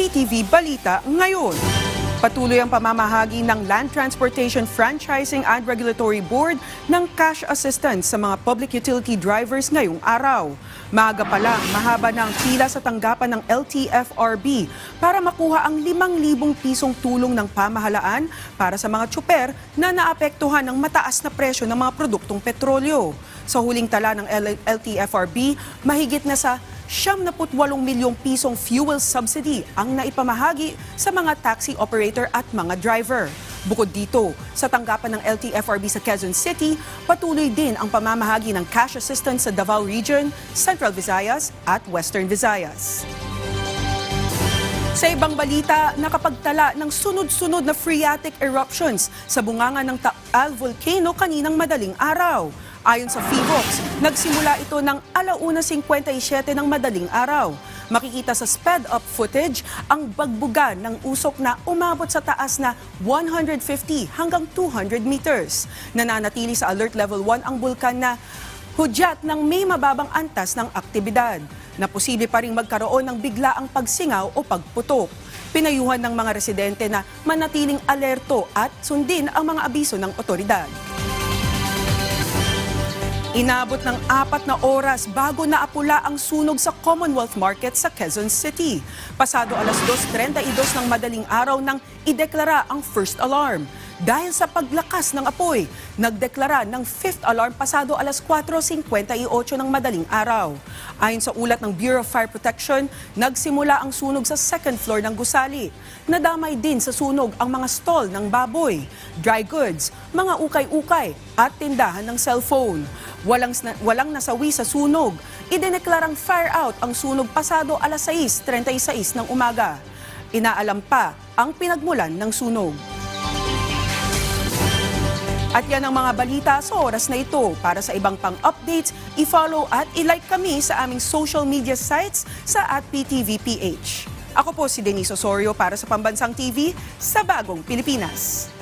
PTV Balita Ngayon. Patuloy ang pamamahagi ng Land Transportation Franchising and Regulatory Board ng cash assistance sa mga public utility drivers ngayong araw. Maaga pa lang, mahaba na ang pila sa tanggapan ng LTFRB para makuha ang 5,000 pisong tulong ng pamahalaan para sa mga tsuper na naapektuhan ng mataas na presyo ng mga produktong petrolyo. Sa huling tala ng LTFRB, mahigit na sa 78 milyong pisong fuel subsidy ang naipamahagi sa mga taxi operator at mga driver. Bukod dito, sa tanggapan ng LTFRB sa Quezon City, patuloy din ang pamamahagi ng cash assistance sa Davao Region, Central Visayas at Western Visayas. Sa ibang balita, nakapagtala ng sunod-sunod na phreatic eruptions sa bunganga ng Taal Volcano kaninang madaling araw. Ayon sa PHIVOLCS, nagsimula ito ng 1:57 ng madaling araw. Makikita sa sped-up footage ang bagbuga ng usok na umabot sa taas na 150 hanggang 200 meters. Nananatili sa Alert Level 1 ang bulkan na hudyat ng may mababang antas ng aktibidad, na posible pa ring magkaroon ng biglaang pagsingaw o pagputok. Pinayuhan ng mga residente na manatiling alerto at sundin ang mga abiso ng otoridad. Inabot ng 4 na oras bago naapula ang sunog sa Commonwealth Market sa Quezon City. Pasado alas 2:32 ng madaling araw nang ideklara ang first alarm. Dahil sa paglakas ng apoy, nagdeklara ng fifth alarm pasado alas 4:58 ng madaling araw. Ayon sa ulat ng Bureau of Fire Protection, nagsimula ang sunog sa second floor ng gusali. Nadamay din sa sunog ang mga stall ng baboy, dry goods, mga ukay-ukay at tindahan ng cellphone. Walang nasawi sa sunog. Idineklarang fire out ang sunog pasado alas 6:36 ng umaga. Inaalam pa ang pinagmulan ng sunog. At yan ang mga balita sa oras na ito. Para sa ibang pang-updates, i-follow at i-like kami sa aming social media sites sa @PTVPH. Ako po si Denise Osorio para sa Pambansang TV sa Bagong Pilipinas.